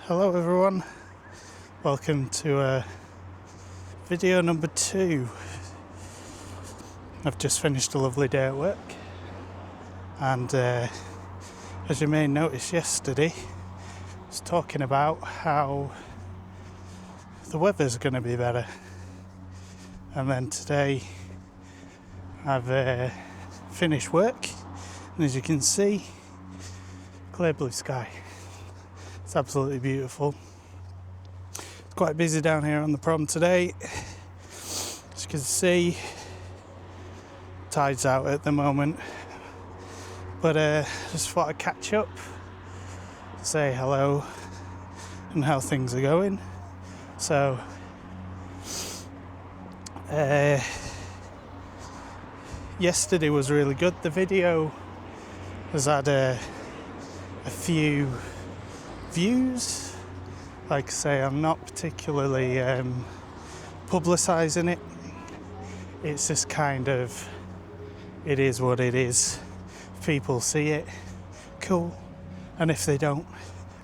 Hello everyone, welcome to video number 2. I've just finished a lovely day at work, and as you may notice, yesterday I was talking about how the weather's going to be better, and then today I've finished work, and as you can see, clear blue sky. It's absolutely beautiful. It's quite busy down here on the prom today. As you can see, tide's out at the moment. But just thought I'd catch up, say hello, and how things are going. So, yesterday was really good. The video has had a few views. Like I say, I'm not particularly publicising it. It's just kind of, it is what it is. If people see it, cool, and if they don't,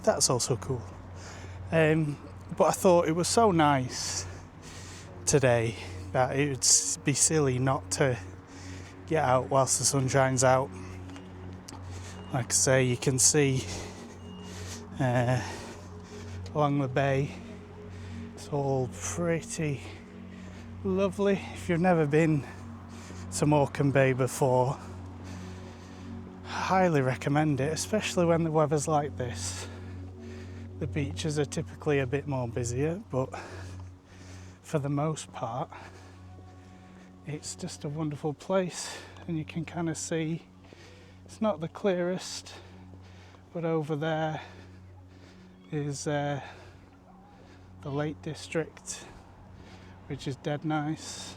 that's also cool. But I thought it was so nice today that it would be silly not to get out whilst the sun shines out. Like I say, you can see along the bay, it's all pretty lovely. If you've never been to Morecambe Bay before, I highly recommend it, especially when the weather's like this. The beaches are typically a bit more busier, but for the most part it's just a wonderful place, and you can kind of see, it's not the clearest, but over there is the Lake District, which is dead nice.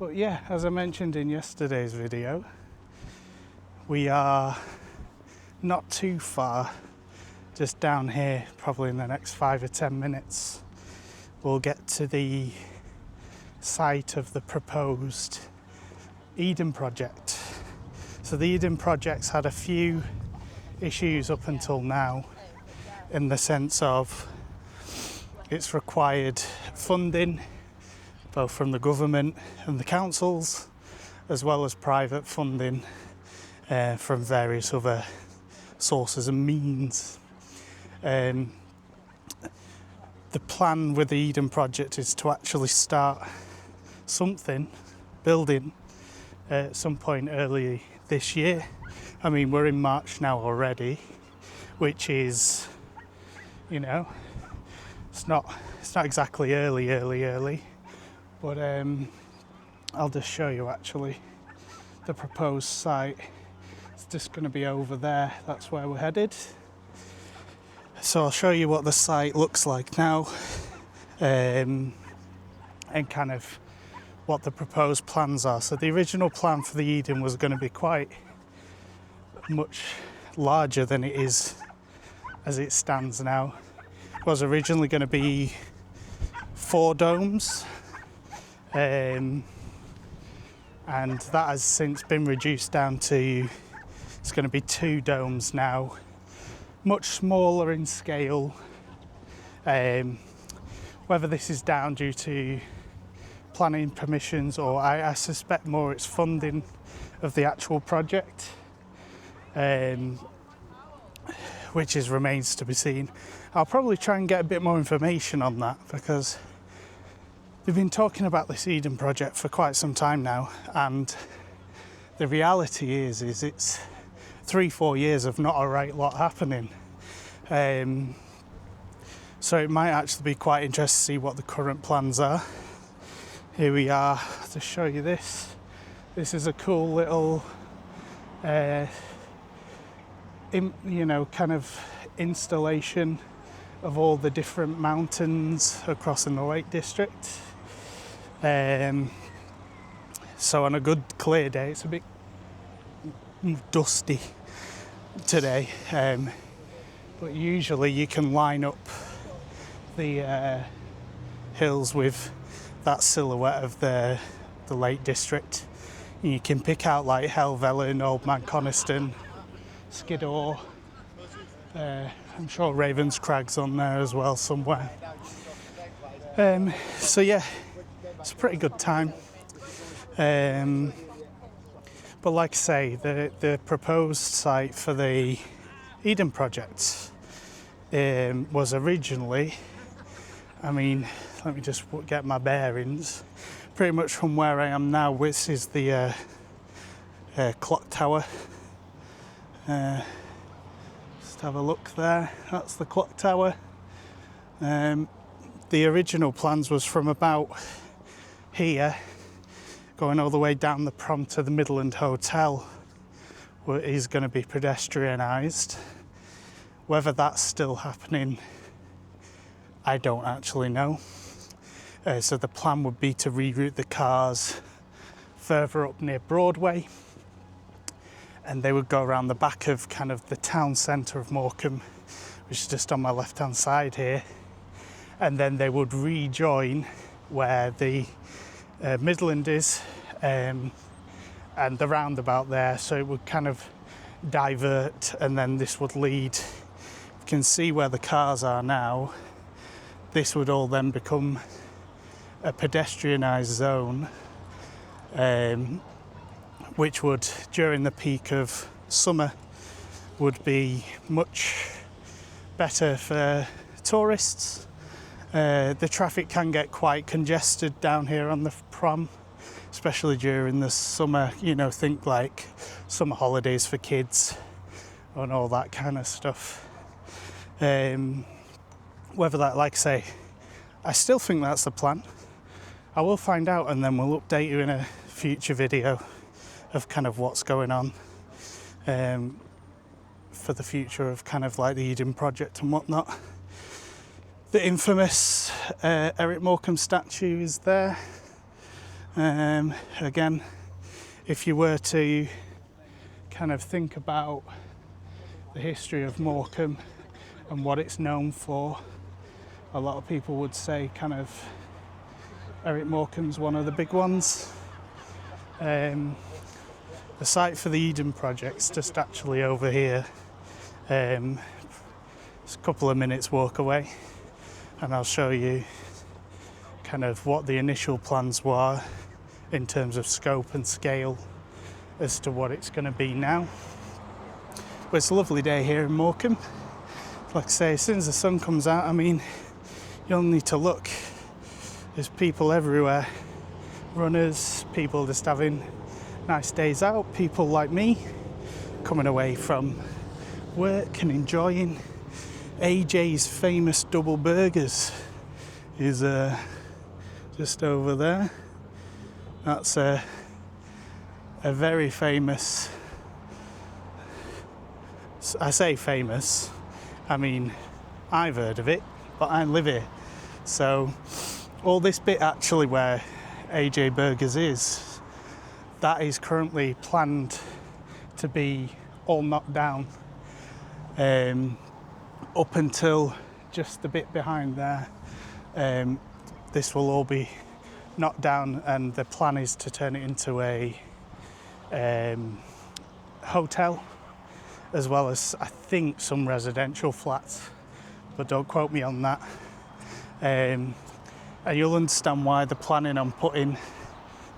But yeah, as I mentioned in yesterday's video, we are not too far, just down here. Probably in the next 5 or 10 minutes we'll get to the site of the proposed Eden project. So the Eden project's had a few issues up until now, in the sense of it's required funding both from the government and the councils, as well as private funding from various other sources and means. The plan with the Eden project is to actually start building at some point early this year. I mean, we're in March now already, which is, you know, it's not exactly early, but I'll just show you actually the proposed site. It's just going to be over there. That's where we're headed. So I'll show you what the site looks like now, and kind of what the proposed plans are. So the original plan for the Eden was going to be quite much larger than it is as it stands now. It was originally going to be 4 domes, and that has since been reduced down to, it's going to be 2 domes now, much smaller in scale. Whether this is down due to planning permissions, or I suspect more it's funding of the actual project, which remains to be seen. I'll probably try and get a bit more information on that, because they've been talking about this Eden project for quite some time now, and the reality is it's 3-4 years of not a right lot happening. So it might actually be quite interesting to see what the current plans are. Here we are to show you this. This is a cool little, kind of installation of all the different mountains across in the Lake District. So on a good clear day, it's a bit dusty today, but usually you can line up the hills with that silhouette of the Lake District. You can pick out like Helvellyn, Old Man Coniston, Skiddaw. I'm sure Ravens Crag's on there as well somewhere. So yeah, it's a pretty good time. But like I say, the proposed site for the Eden project was originally, I mean, let me just get my bearings, pretty much from where I am now, which is the clock tower. Just have a look there, that's the clock tower. The original plans was from about here, going all the way down the prom to the Midland Hotel, where it is going to be pedestrianised. Whether that's still happening, I don't actually know. So the plan would be to reroute the cars further up near Broadway, and they would go around the back of kind of the town centre of Morecambe, which is just on my left hand side here, and then they would rejoin where the Midland is, and the roundabout there, so it would kind of divert, and then this would lead, you can see where the cars are now, this would all then become a pedestrianised zone, which would, during the peak of summer, would be much better for tourists. The traffic can get quite congested down here on the prom, especially during the summer, you know, think like summer holidays for kids and all that kind of stuff. Whether that, like I say, I still think that's the plan. I will find out, and then we'll update you in a future video of kind of what's going on for the future of kind of like the Eden project and whatnot. The infamous Eric Morecambe statue is there. Again, if you were to kind of think about the history of Morecambe and what it's known for, a lot of people would say kind of Eric Morecambe's one of the big ones. The site for the Eden project's just actually over here. It's a couple of minutes walk away, and I'll show you kind of what the initial plans were in terms of scope and scale as to what it's going to be now. But it's a lovely day here in Morecambe. Like I say, as soon as the sun comes out, I mean, you'll need to look. There's people everywhere, runners, people just having nice days out, people like me coming away from work and enjoying AJ's famous double burgers is just over there. That's a very famous, I say famous, I mean I've heard of it, but I live here. So all this bit actually where AJ Burgers is, that is currently planned to be all knocked down up until just the bit behind there. This will all be knocked down, and the plan is to turn it into a hotel, as well as I think some residential flats, but don't quote me on that. And you'll understand why they're planning on putting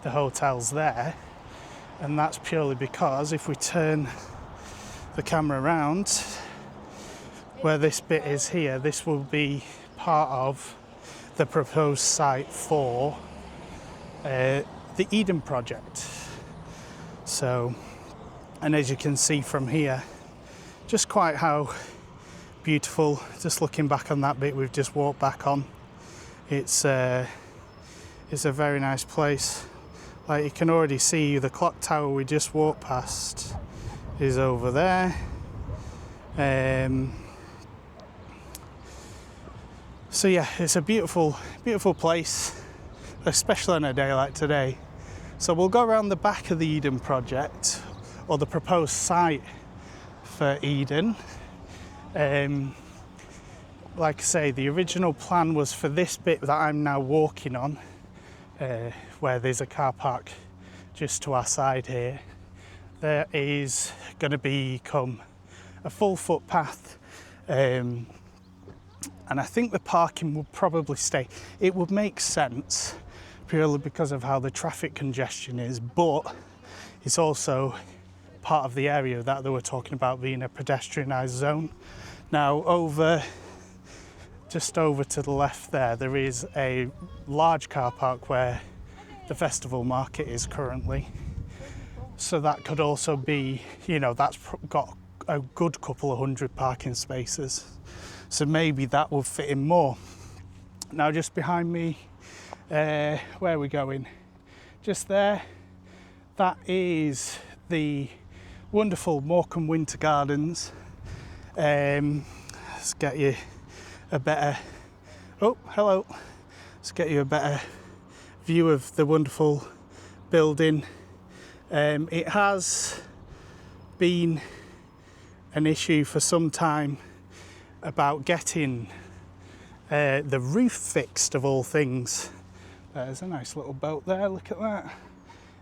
the hotels there, and that's purely because if we turn the camera around where this bit is here, this will be part of the proposed site for the Eden project. So, and as you can see from here, just quite how beautiful, just looking back on that bit we've just walked back on, it's a very nice place. Like you can already see the clock tower we just walked past is over there. So yeah, it's a beautiful place, especially on a day like today. So we'll go around the back of the Eden project, or the proposed site for Eden. Like I say, the original plan was for this bit that I'm now walking on, where there's a car park just to our side here. There is going to become a full footpath, and I think the parking would probably stay. It would make sense purely because of how the traffic congestion is, but it's also part of the area that they were talking about being a pedestrianised zone. Now, just over to the left there is a large car park where the festival market is currently. So that could also be, that's got a good couple of hundred parking spaces. So maybe that will fit in more. Now, just behind me, where are we going? Just there, that is the wonderful Morecambe Winter Gardens. Let's get you a better, let's get you a better view of the wonderful building. It has been an issue for some time about getting the roof fixed, of all things. There's a nice little boat there, look at that.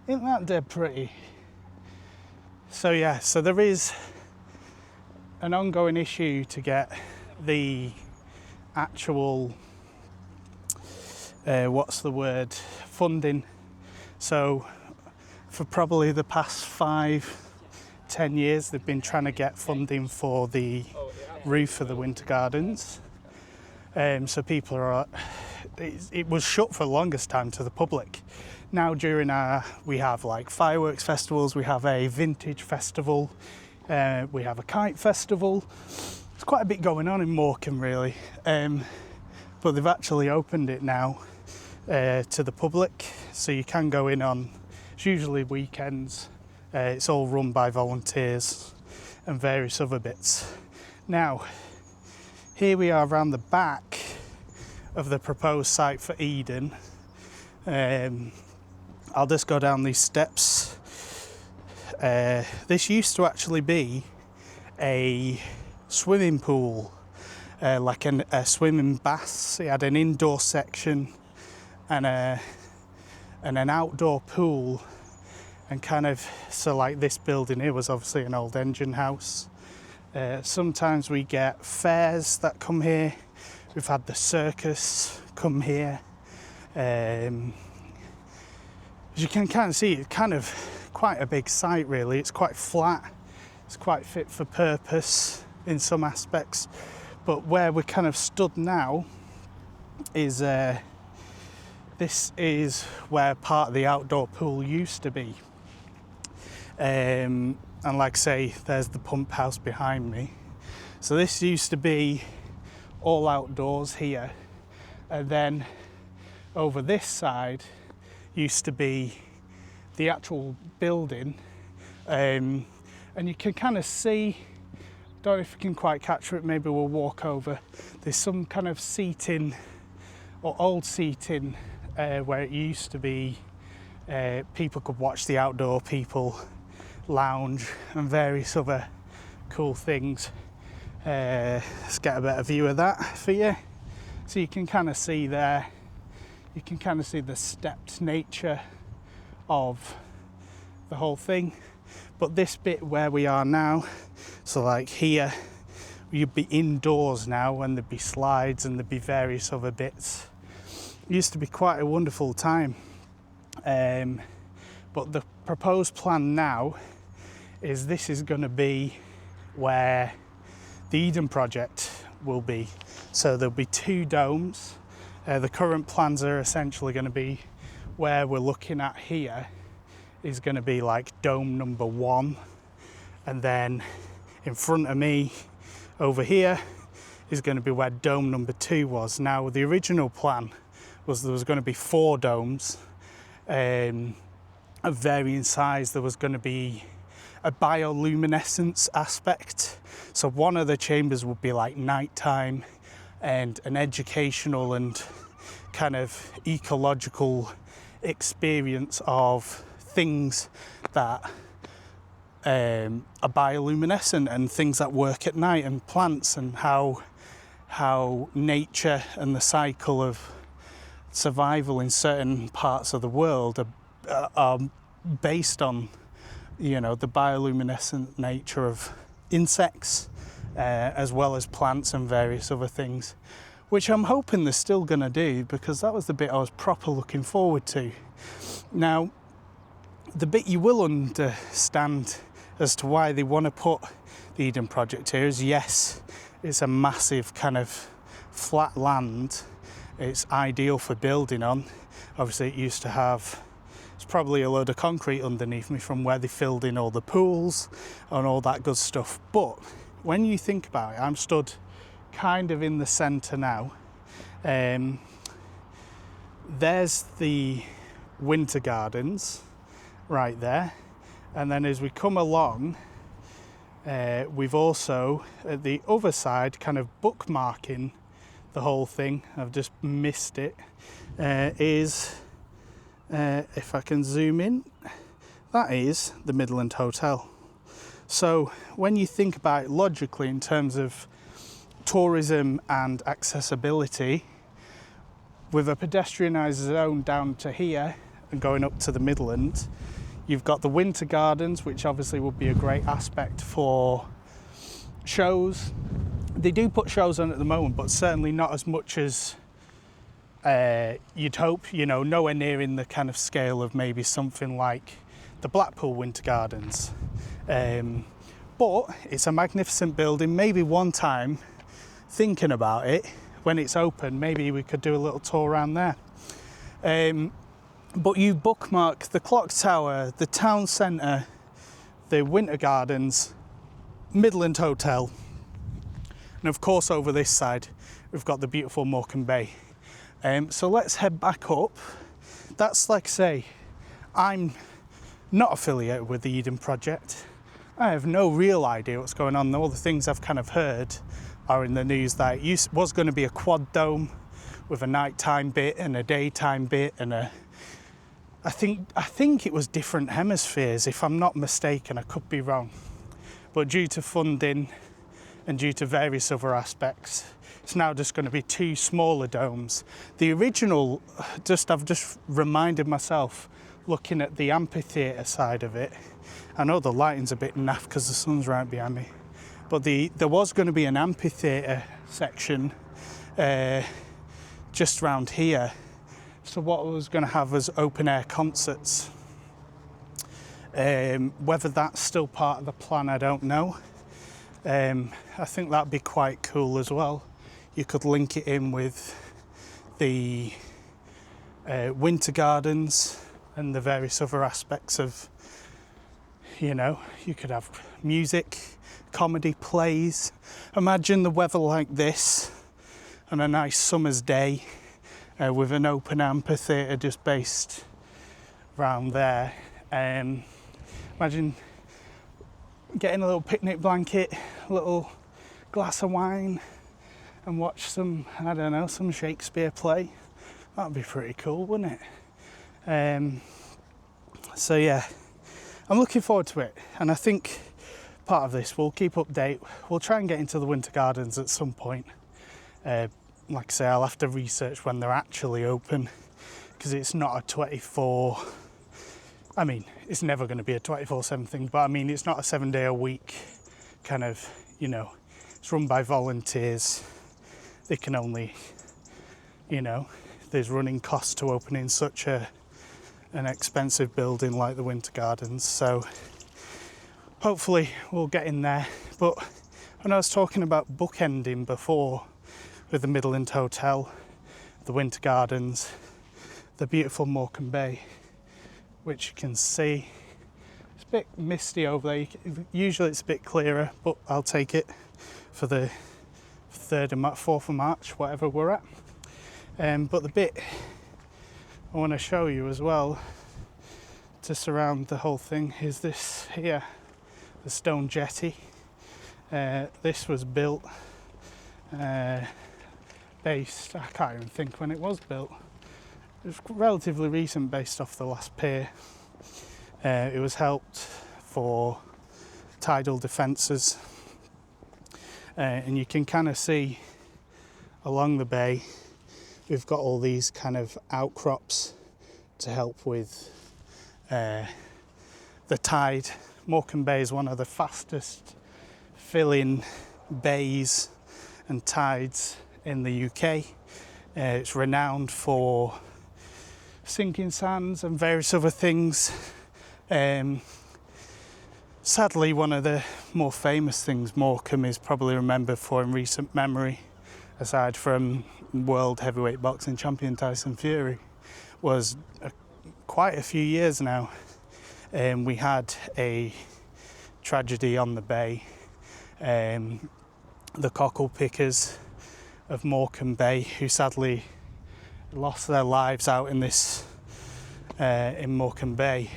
Isn't that dead pretty? So yeah, so there is an ongoing issue to get the actual, funding. So for probably the past 5-10 years, they've been trying to get funding for the roof of the Winter Gardens. So people are, it was shut for the longest time to the public. Now we have like fireworks festivals, we have a vintage festival, we have a kite festival. There's quite a bit going on in Morecambe really, but they've actually opened it now to the public, so you can go in on, it's usually weekends, it's all run by volunteers and various other bits. Now, here we are around the back of the proposed site for Eden. I'll just go down these steps. This used to actually be a swimming pool, like a swimming baths. It had an indoor section and an outdoor pool, and so like this building here was obviously an old engine house. Sometimes we get fairs that come here. We've had the circus come here. As you can kind of see, it's kind of quite a big site really. It's quite flat. It's quite fit for purpose in some aspects. But where we're kind of stood now is this is where part of the outdoor pool used to be. And like I say, there's the pump house behind me. So this used to be all outdoors here. And then over this side used to be the actual building. And you can kind of see, don't know if you can quite capture it, maybe we'll walk over. There's some kind of seating or old seating where it used to be people could watch the outdoor people lounge and various other cool things. Let's get a better view of that for you. So you can kind of see there, you can kind of see the stepped nature of the whole thing. But this bit where we are now, so like here, you'd be indoors now and there'd be slides and there'd be various other bits. It used to be quite a wonderful time. But the proposed plan now is this is going to be where the Eden project will be. So there'll be 2 domes. The current plans are essentially going to be where we're looking at here is going to be like dome number 1, and then in front of me over here is going to be where dome number 2 was. Now the original plan was there was going to be 4 domes of varying size. There was going to be a bioluminescence aspect, so one of the chambers would be like nighttime and an educational and kind of ecological experience of things that are bioluminescent and things that work at night and plants, and how nature and the cycle of survival in certain parts of the world are based on, the bioluminescent nature of insects, as well as plants and various other things, which I'm hoping they're still going to do, because that was the bit I was proper looking forward to. Now, the bit you will understand as to why they want to put the Eden Project here is, yes, it's a massive kind of flat land. It's ideal for building on. Obviously, it used to have, it's probably a load of concrete underneath me from where they filled in all the pools and all that good stuff. But when you think about it, I'm stood kind of in the centre now. There's the winter gardens right there, and then as we come along, we've also at the other side, kind of bookmarking the whole thing, I've just missed it, is if I can zoom in, that is the Midland Hotel. So when you think about it logically in terms of tourism and accessibility, with a pedestrianised zone down to here and going up to the Midland, you've got the winter gardens, which obviously would be a great aspect for shows. They do put shows on at the moment, but certainly not as much as you'd hope, you know, nowhere near in the kind of scale of maybe something like the Blackpool Winter Gardens. But it's a magnificent building. Maybe one time, thinking about it, when it's open, maybe we could do a little tour around there. But you bookmark the clock tower, the town centre, the winter gardens, Midland Hotel, and of course over this side we've got the beautiful Morecambe Bay. So let's head back up. That's, like I say, I'm not affiliated with the Eden Project. I have no real idea what's going on. All the things I've kind of heard are in the news that it was going to be a quad dome with a nighttime bit and a daytime bit, and I think it was different hemispheres, if I'm not mistaken. I could be wrong, but due to funding and due to various other aspects, it's now just going to be two smaller domes. The original, I've just reminded myself, looking at the amphitheatre side of it, I know the lighting's a bit naff because the sun's right behind me, but there was going to be an amphitheatre section just around here. So what I was going to have was open air concerts. Whether that's still part of the plan, I don't know. I think that'd be quite cool as well. You could link it in with the winter gardens and the various other aspects of, you know, you could have music, comedy, plays. Imagine the weather like this on a nice summer's day with an open amphitheatre just based around there. Imagine getting a little picnic blanket, a little glass of wine, and watch some, I don't know, some Shakespeare play. That'd be pretty cool, wouldn't it? So yeah, I'm looking forward to it, and I think part of this we'll keep update. We'll try and get into the winter gardens at some point. Like I say, I'll have to research when they're actually open, because it's not a 24, I mean, it's never going to be a 24/7 thing, but I mean, it's not a 7-day-a-week kind of, you know, it's run by volunteers. They can only, you know, there's running costs to opening such an expensive building like the Winter Gardens. So hopefully we'll get in there. But when I was talking about bookending before with the Midland Hotel, the Winter Gardens, the beautiful Morecambe Bay, which you can see, it's a bit misty over there. Usually it's a bit clearer, but I'll take it for the 4th of March, whatever we're at. But the bit I want to show you as well to surround the whole thing is this here, the stone jetty. This was built based, I can't even think when it was built. It was relatively recent, based off the last pier. It was helped for tidal defences, and you can kind of see along the bay we've got all these kind of outcrops to help with the tide. Morecambe Bay is one of the fastest filling bays and tides in the UK. It's renowned for sinking sands and various other things. Sadly, one of the more famous things Morecambe is probably remembered for in recent memory, aside from world heavyweight boxing champion Tyson Fury, was quite a few years now. We had a tragedy on the bay. The cockle pickers of Morecambe Bay, who sadly lost their lives out in this in Morecambe Bay,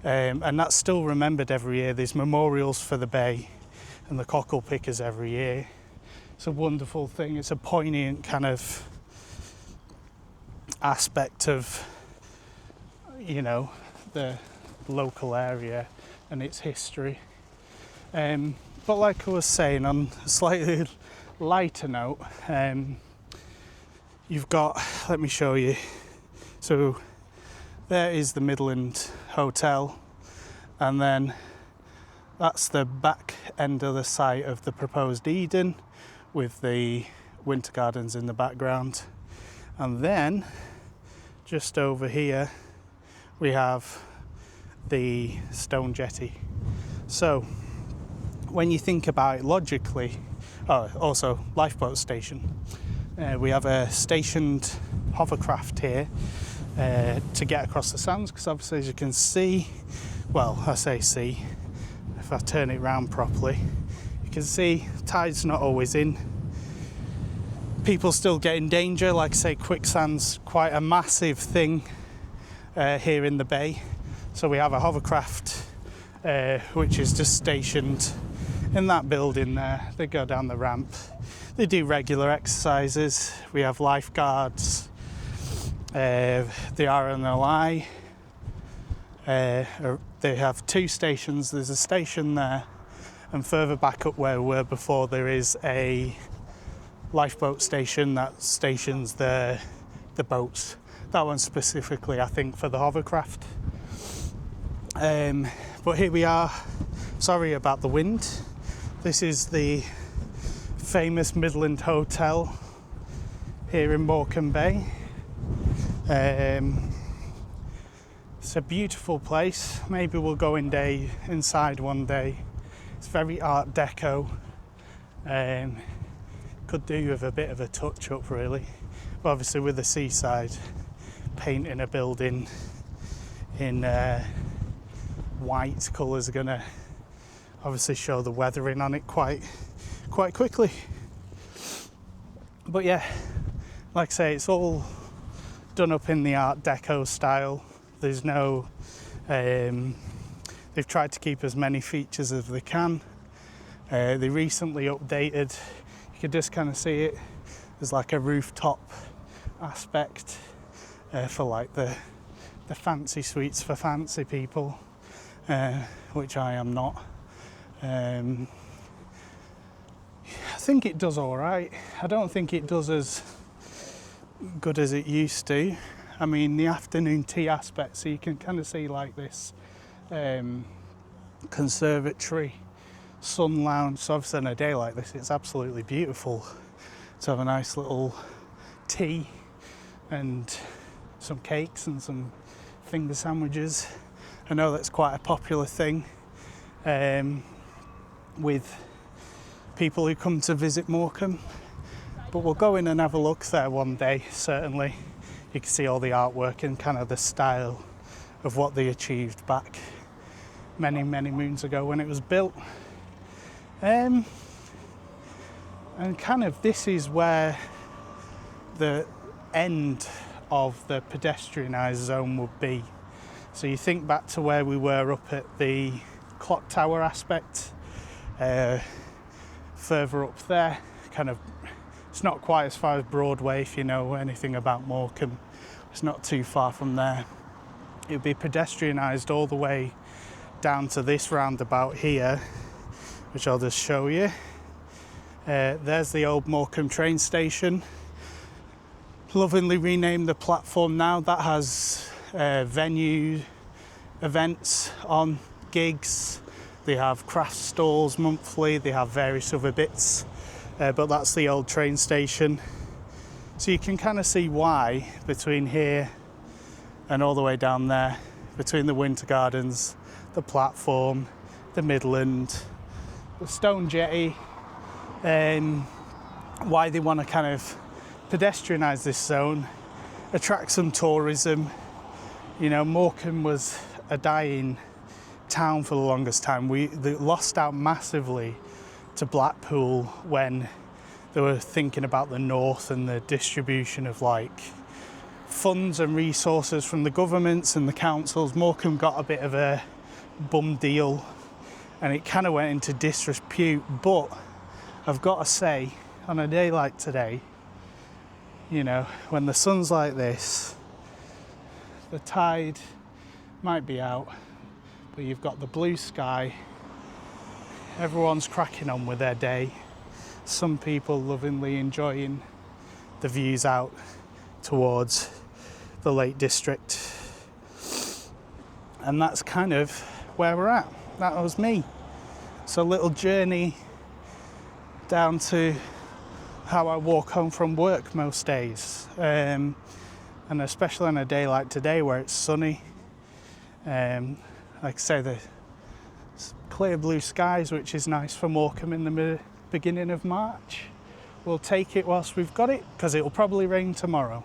and that's still remembered every year. There's memorials for the bay and the cockle pickers every year. It's a wonderful thing. It's a poignant kind of aspect of, you know, the local area and its history. But like I was saying, on a slightly lighter note, you've got, let me show you. So there is the Midland Hotel, and then that's the back end of the site of the proposed Eden with the winter gardens in the background. And then just over here we have the stone jetty. So when you think about it logically, also lifeboat station, we have a stationed hovercraft here to get across the sands, because obviously, as you can see, well, I say see, if I turn it round properly, you can see tide's not always in. People still get in danger. Like I say, quicksand's quite a massive thing here in the bay. So we have a hovercraft which is just stationed in that building there. They go down the ramp. They do regular exercises. We have lifeguards. The RNLI. They have two stations. There's a station there, and further back up where we were before, there is a lifeboat station that stations the boats. That one specifically, I think, for the hovercraft. But here we are. Sorry about the wind. This is the famous Midland Hotel here in Morecambe Bay. It's a beautiful place. Maybe we'll go inside one day. It's very Art Deco. Could do with a bit of a touch up, really. But obviously, with the seaside, painting a building in white colours are going to obviously show the weathering on it quite quickly. But yeah, like I say, it's all done up in the Art Deco style. There's no they've tried to keep as many features as they can. They recently updated, you can just kind of see it, there's like a rooftop aspect for like the fancy suites for fancy people, which I am not. I think it does all right. I don't think it does as good as it used to. I mean, the afternoon tea aspect, so you can kind of see like this conservatory, sun lounge. So obviously on a day like this, it's absolutely beautiful to have a nice little tea and some cakes and some finger sandwiches. I know that's quite a popular thing with people who come to visit Morecambe, but we'll go in and have a look there one day, certainly. You can see all the artwork and kind of the style of what they achieved back many moons ago when it was built. And kind of this is where the end of the pedestrianised zone would be. So you think back to where we were up at the clock tower aspect, further up there, kind of, it's not quite as far as Broadway if you know anything about Morecambe. It's not too far from there. It would be pedestrianised all the way down to this roundabout here, which I'll just show you. There's the old Morecambe train station. Lovingly renamed the platform now. That has venue events on, gigs, They have craft stalls monthly, they have various other bits, but that's the old train station. So you can kind of see why between here and all the way down there, between the Winter Gardens, the platform, the Midland, the Stone Jetty, why they want to kind of pedestrianise this zone, attract some tourism. You know, Morecambe was a dying town for the longest time. They lost out massively to Blackpool when they were thinking about the north and the distribution of like funds and resources from the governments and the councils. Morecambe got a bit of a bum deal and it kind of went into disrepute. But I've got to say, on a day like today, you know, when the sun's like this, the tide might be out, but you've got the blue sky, everyone's cracking on with their day, some people lovingly enjoying the views out towards the Lake District, and that's kind of where we're at. That was me. So a little journey down to how I walk home from work most days, and especially on a day like today where it's sunny. Like I say, the clear blue skies, which is nice for Morecambe in the beginning of March. We'll take it whilst we've got it, because it will probably rain tomorrow.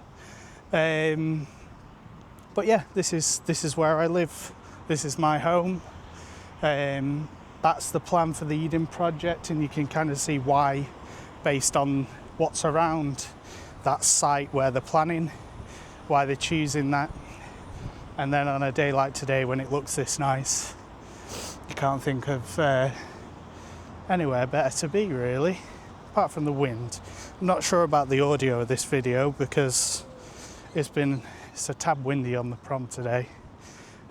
But yeah, this is where I live. This is my home. That's the plan for the Eden project, and you can kind of see why, based on what's around that site where they're planning, why they're choosing that. And then on a day like today, when it looks this nice, you can't think of anywhere better to be, really, apart from the wind. I'm not sure about the audio of this video because it's a tad windy on the prom today,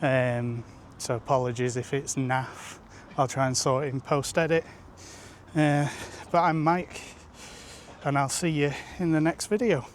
so apologies if it's naff. I'll try and sort it in post-edit. But I'm Mike, and I'll see you in the next video.